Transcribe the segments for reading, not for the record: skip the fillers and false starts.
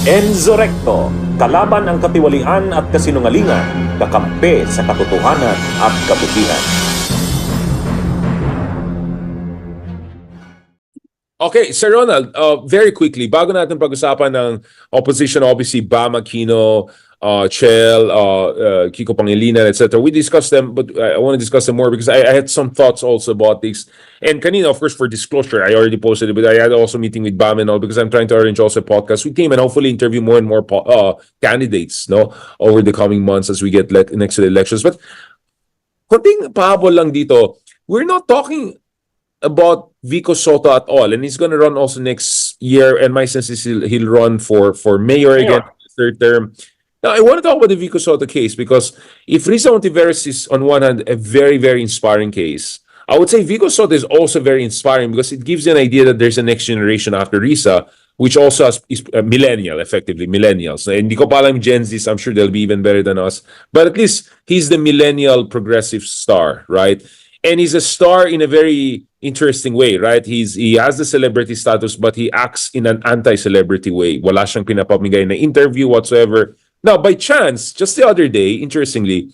Enzorecto, kalaban ang katiwalian at kasinungalingan, kakampi sa katotohanan at kabutihan. Okay, Sir Ronald, very quickly, bago natin pag-usapan ng opposition, obviously, Bam Aquino, Chel, Kiko Pangilinan, etc. We discussed them, but I want to discuss them more because I had some thoughts also about this. And kanina, of course, for disclosure, I already posted it, but I had also a meeting with Bam and all because I'm trying to arrange also a podcast with him and hopefully interview more and more candidates over the coming months as we get next to the elections. But konting pahabol lang dito, we're not talking about Vico Sotto at all, and he's going to run also next year, and my sense is he'll run for mayor again, third term. Now, I want to talk about the Vico Sotto case because if Risa Ontiveros is on one hand a very, very inspiring case, I would say Vico Sotto is also very inspiring because it gives you an idea that there's a next generation after Risa, which also is millennial, effectively, millennials. Hindi ko pa alam Gen Zs, I'm sure they'll be even better than us, but at least he's the millennial progressive star, right? And he's a star in a very interesting way, right? He has the celebrity status, but he acts in an anti-celebrity way. Wala siyang pinapamigay na interview whatsoever. Now, by chance, just the other day, interestingly,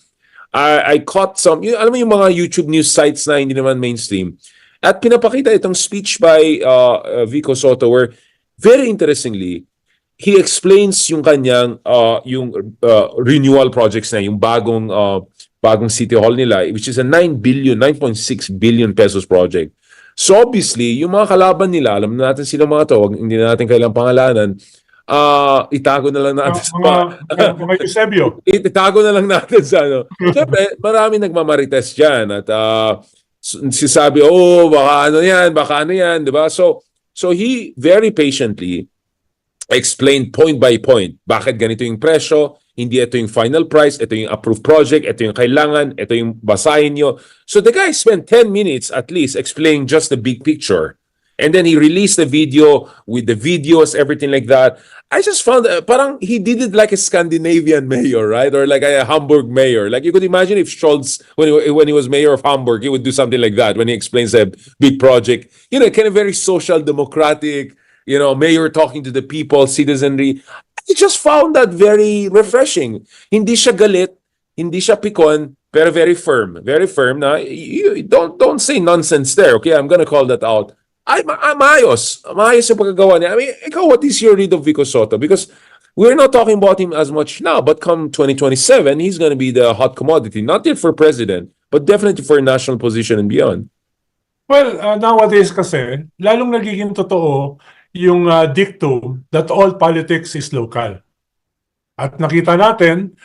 I caught some, alam mo yung mga YouTube news sites na hindi naman mainstream, at pinapakita itong speech by Vico Sotto where, very interestingly, he explains yung kanyang renewal projects na, yung bagong City Hall nila, which is a 9.6 billion pesos project. So obviously, yung mga kalaban nila, alam natin sila mga to, hindi na natin kailang pangalanan, itago na lang natin mga Eusebio. Itago na lang natin sa ano. Siyempre, marami nagmamarites dyan at sisabi, baka ano yan, di ba? So he very patiently explained point by point bakit ganito yung presyo, hindi ito yung final price, ito yung approved project, ito yung kailangan, ito yung basahin nyo. So the guy spent 10 minutes at least explaining just the big picture. And then he released the video with the videos, everything like that. I just found parang he did it like a Scandinavian mayor, right? Or like a Hamburg mayor. Like you could imagine if Scholz, when he was mayor of Hamburg, he would do something like that when he explains a big project. You know, kind of very social democratic, mayor talking to the people, citizenry. I just found that very refreshing. Hindi siya galit, hindi siya pikon, pero very firm. Very firm na, you don't say nonsense there, okay? I'm gonna call that out. Maayos yung pagkagawa niya. I mean, ikaw, what is your read of Vico Sotto? Because we're not talking about him as much now, but come 2027, he's gonna be the hot commodity. Not yet for president, but definitely for national position and beyond. Well, nowadays kasi, lalong nagiging totoo yung dictum that all politics is local. At nakita natin,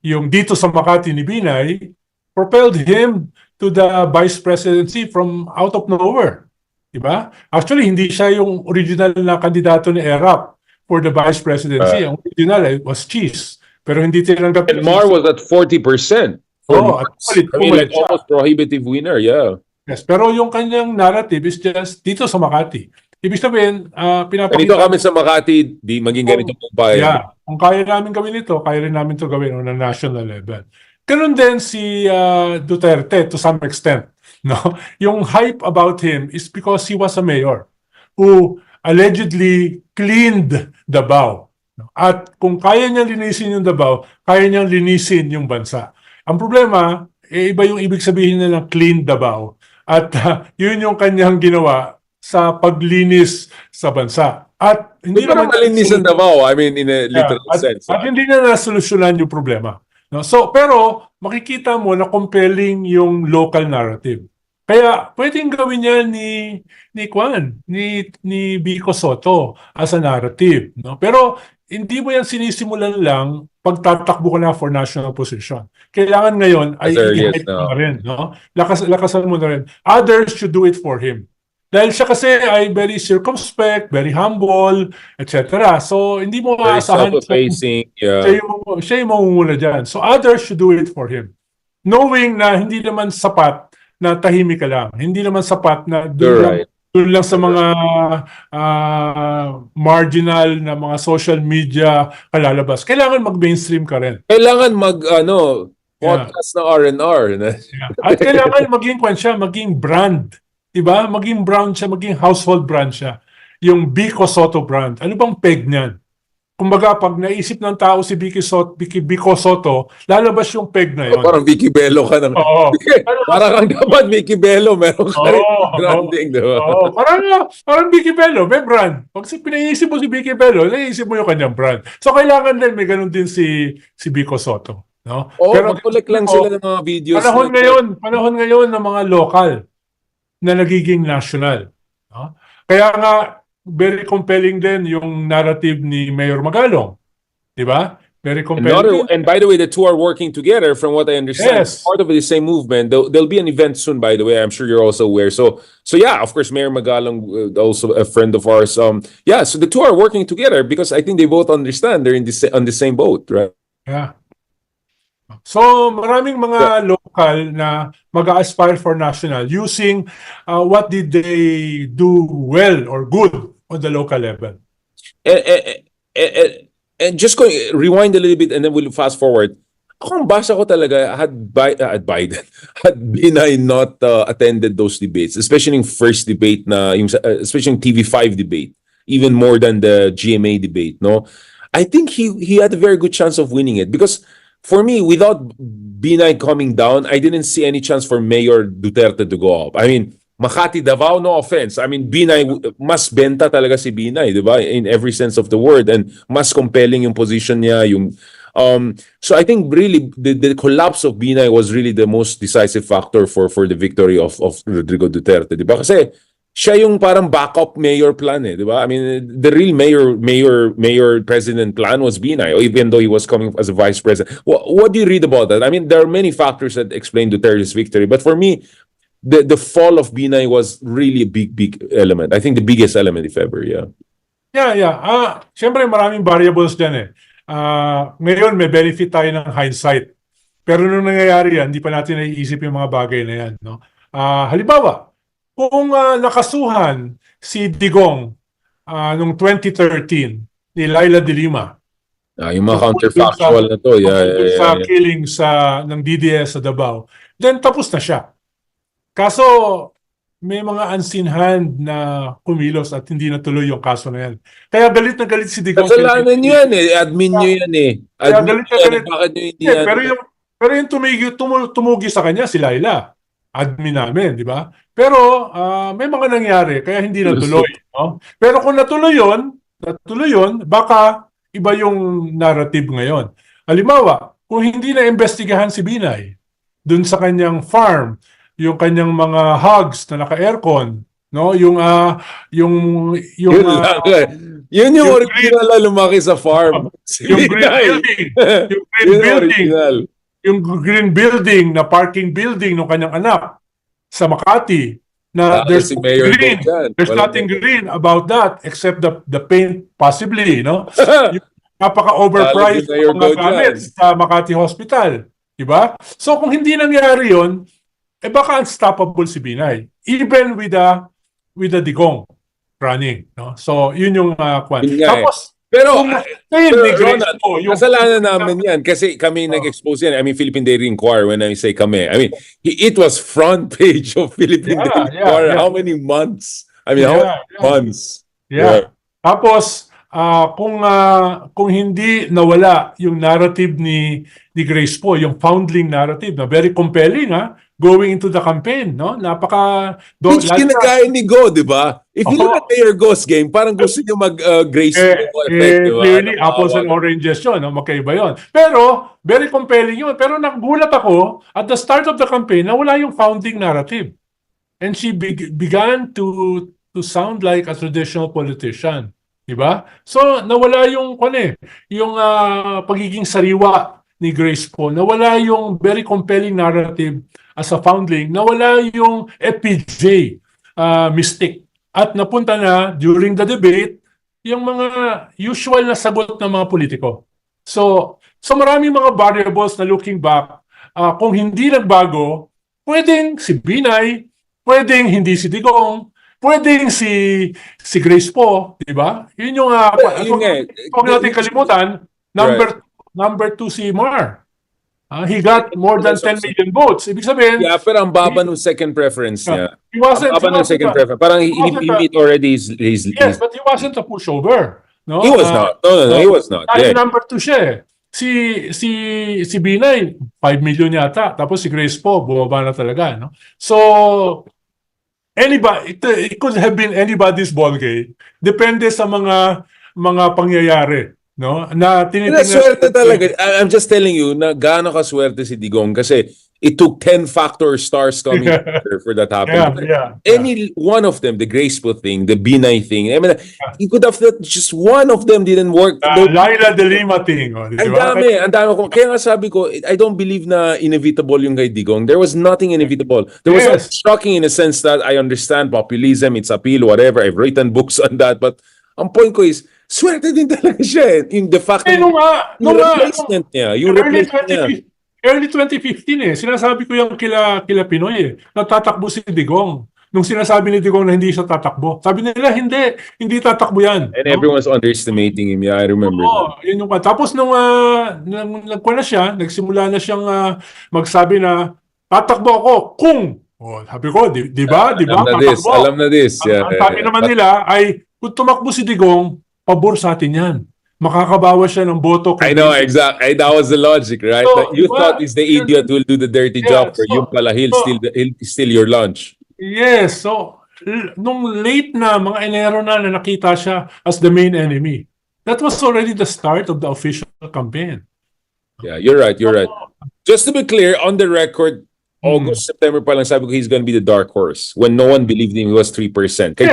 yung dito sa Makati ni Binay, propelled him to the vice presidency from out of nowhere. Diba? Actually, hindi siya yung original na kandidato ni ERAP for the vice presidency. Ang original was Cheese. Pero hindi tinanggap. And Mar was at 40%. Like almost prohibitive winner, yeah. Yes, pero yung kanyang narrative is just dito sa Makati. Ibig sabihin, pinapakita... Dito kami sa Makati, di maging ganito po ba? Yeah. Kung kaya namin gawin ito, kaya rin namin ito gawin on a national level. Ganun din si Duterte to some extent. No? Yung hype about him is because he was a mayor who allegedly cleaned Davao. At kung kaya niya linisin yung Davao, kaya niya linisin yung bansa. Ang problema, iba yung ibig sabihin na ng clean Davao. At yun yung kanyang ginawa sa paglinis sa bansa. At hindi naman malinis ang Davao, I mean in a literal sense. At hindi na nasolusyonan yung problema. No? So, pero makikita mo na compelling yung local narrative. Kaya pwedeng gawin niya ni Vico Sotto as a narrative. No? Pero hindi mo yan sinisimulan lang pagtatakbo ka na for national position. Kailangan ngayon ay i-hide mo na rin. No? Lakasan mo na rin. Others should do it for him. Dahil siya kasi ay very circumspect, very humble, etc. So, hindi mo maasahan siya yung mangunguna dyan. So, others should do it for him. Knowing na hindi naman sapat na tahimik ka lang. Hindi naman sapat na doon lang sa mga marginal na mga social media kalalabas. Kailangan mag-mainstream ka rin. Kailangan podcast na R&R. At kailangan maging brand. Diba? Maging brand siya, maging household brand siya. Yung Vico Sotto brand. Ano bang peg niyan? kumbaga, pag naisip ng tao si Vico Sotto, lalabas yung peg na yon. Parang Vicky Bello ka ng... Oo. Parang kang dapat Vicky Bello, meron ka rin Oo. branding, di ba? Oo. Parang Vicky Bello, may brand. Pag pinaisip mo si Vicky Bello, naisip mo yung kanyang brand. So, kailangan din, may ganun din si Vico Sotto. No? Oo, Pero mag-collect lang sila ng mga videos. panahon ngayon ng mga local na nagiging national. No? Kaya nga, very compelling din yung narrative ni Mayor Magalong. Di ba? Very compelling. And by the way, the two are working together from what I understand. Yes. Part of the same movement. There'll be an event soon, by the way. I'm sure you're also aware. So yeah, of course, Mayor Magalong, also a friend of ours. Yeah, so the two are working together because I think they both understand they're on the same boat, right? Yeah. So, maraming mga local na mag-aspire for national using what did they do well or good on the local level. And just rewind a little bit and then we'll fast forward. Ako ang basa ko talaga, had Biden, had Binay not attended those debates, especially yung first debate na, especially yung TV5 debate, even more than the GMA debate, no? I think he had a very good chance of winning it because for me, without Binay coming down, I didn't see any chance for Mayor Duterte to go up. I mean, Makati, Davao, no offense. I mean, Binay, mas benta talaga si Binay, di ba? In every sense of the word. And mas compelling yung position niya. So I think really the collapse of Binay was really the most decisive factor for the victory of Rodrigo Duterte, di ba? Kasi siya yung parang backup mayor plan di ba? I mean, the real mayor president plan was Binay, even though he was coming as a vice president. What do you read about that? I mean, there are many factors that explain Duterte's victory, but for me, the fall of Binay was really a big element. I think the biggest element, if ever, yeah. Yeah. Siyempre maraming variables dyan ngayon may benefit tayo ng hindsight. Pero nung nangyayari yan, hindi pa natin naiisip yung mga bagay na yan. No? Halimbawa, kung nakasuhan si Digong noong 2013 ni Laila de Lima. Yung mga counterfactual na to. Sa killing ng DDS sa Davao. Then tapos na siya. Kaso may mga unseen hand na kumilos at hindi natuloy yung kaso na yan. Kaya galit na galit si Digong. Kasalanan nyo yan admin nyo yan Kaya galit na galit. Bakit nyo hindi yan? Pero yung tumugi sa kanya si Laila. Admin namin, di ba? Pero may mga nangyari kaya hindi natuloy. No? Pero kung natuloy yun, baka iba yung narrative ngayon. Halimbawa, kung hindi na investigahan si Binay dun sa kanyang farm, yung kanyang mga hogs na naka-aircon, no? Yung yun yung original na lumaki sa farm. Yung green building na parking building ng kanyang anak sa Makati na there's nothing green about that except the paint possibly, no? Napaka-overpriced ng mga gamit sa Makati Hospital, di ba? So kung hindi nangyari yun, baka unstoppable si Binay even with the Digong running, no? So yun yung tapos pero Ronald, kasalanan namin yan kasi kami nag-expose yan. I mean, Philippine Daily Inquirer, when I say kami, I mean, it was front page of Philippine Daily Inquirer. How many months? I mean, how many months? Yeah. Tapos kung hindi nawala yung narrative ni Grace po, yung foundling narrative na very compelling going into the campaign, no? Which ginagaya ni Go, di ba? If you look at Mayor Go's game, parang gusto niyo mag-Grace effect, di ba? Clearly, apples and oranges yun, no? Magkaiba yun. Pero, very compelling yun. Pero nagulat ako, at the start of the campaign, nawala yung founding narrative. And she began to sound like a traditional politician. Di ba? So, nawala yung pagiging sariwa ni Grace po. Nawala yung very compelling narrative as a foundling. Nawala yung FPJ mystic. At napunta na during the debate yung mga usual na sagot ng mga politiko. So maraming mga variables na looking back, kung hindi nagbago, pwedeng si Binay, pwedeng hindi si Digong, pwedeng si Grace po, di ba? Yun yung huwag natin kalimutan, number 2 si Mar. He got more than 10 million votes. Ibig sabihin, pero ang baba ng second preference niya. He wasn't second preference. Parang he beat already his Yes, but he wasn't a pushover. no? He was not. No, he was not. Dahil Yeah. number 2 siya eh. Si Binay, 5 million yata. Tapos si Grace po, bumaba na talaga, no? So, it could have been anybody's ball game. Depende sa mga pangyayari, no? Na tinitingnan. Swerte talaga. I'm just telling you na gaano kaswerte si Digong kasi it took 10 factor stars coming together for that happen. Any one of them, the graceful thing, the Binay thing, I mean, you could have thought just one of them didn't work. Laila de Lima thing. Oh, Ang dami ko. Kaya nga sabi ko, I don't believe na inevitable yung kay Digong. There was nothing inevitable. There was something shocking in a sense that I understand populism, its appeal, whatever. I've written books on that. But ang point ko is, swerte din talaga siya. Yung the fact yung replacement niya. Yung replacement niya. Early 2015 sinasabi ko yung kila Pinoy natatakbo si Digong. Nung sinasabi ni Digong na hindi siya tatakbo. Sabi nila, hindi tatakbo yan. And everyone's underestimating him. Yeah, I remember that. Yun yung, tapos nung nagkuha na siya, nagsimula na siyang magsabi na, tatakbo ako kung. Sabi ko, di ba? Tatakbo. Alam na this. Ang sabi naman nila ay, kung tumakbo si Digong, pabor sa atin yan. Makakabawas siya ng boto. I know, exactly. That was the logic, right? So, you thought is the idiot who will do the dirty job for you pala, he'll steal your lunch. Yes. So, nung late na, mga Enero na nakita siya as the main enemy. That was already the start of the official campaign. Yeah, you're right. Just to be clear, on the record, August, September pa lang sabi ko he's gonna be the dark horse when no one believed him he was 3%. Kaya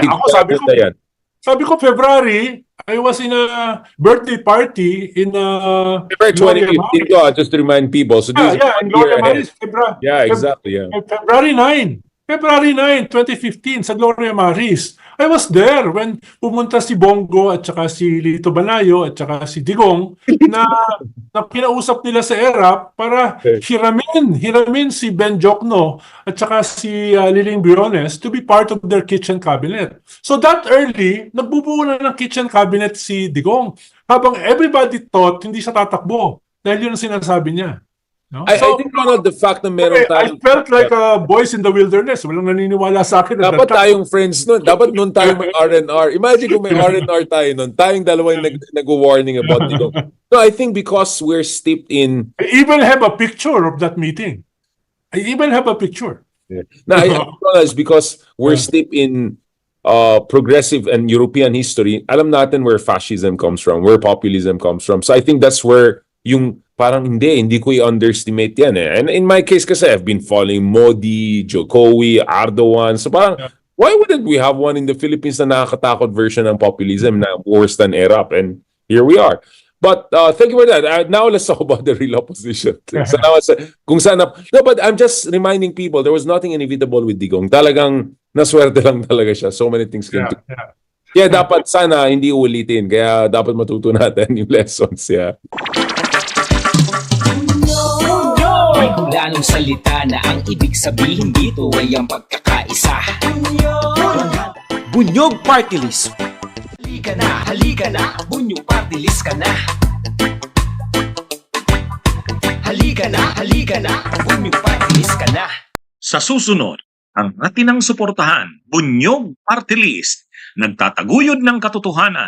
sabi ko February, I was in a birthday party in February 2015 just to remind people. So this is February 9. February 9, 2015 sa Gloria Maris. I was there when pumunta si Bongo at saka si Lito Banayo at saka si Digong na kinausap nila sa ERAP para hiramin si Ben Jokno at saka si Liling Briones to be part of their kitchen cabinet. So that early, nagbubuo na ng kitchen cabinet si Digong. Habang everybody thought hindi siya tatakbo dahil yun ang sinasabi niya. No? I think, Ronald, the fact na meron I felt like a voice in the wilderness. Walang naniniwala sa akin. Dapat tayong friends nun. Dapat nun tayo may R&R. Imagine kung may R&R tayo nun. Tayong dalawa yung nag-warning about Digong. No, I think because we're steeped in... I even have a picture of that meeting. I even have a picture. Yeah. No, I realize because we're steeped in progressive and European history, alam natin where fascism comes from, where populism comes from. So I think that's where yung parang hindi ko i-underestimate yan eh. And in my case kasi, I've been following Modi, Jokowi, Erdogan. So parang, why wouldn't we have one in the Philippines na nakakatakot version ng populism na worse than ERAP? And here we are. But thank you for that. Now let's talk about the real opposition. But I'm just reminding people, there was nothing inevitable with Digong. Talagang naswerte lang talaga siya. So many things came to. Kaya dapat sana hindi ulitin. Kaya dapat matuto natin yung lessons. Yeah. May hulanong salita na ang ibig sabihin dito ay ang pagkakaisa. Bunyog Party List. Halika na, bunyog party list ka na. Halika na, bunyog party list ka na. Sa susunod, ang atinang suportahan, Bunyog Party List, nagtataguyod ng katotohanan.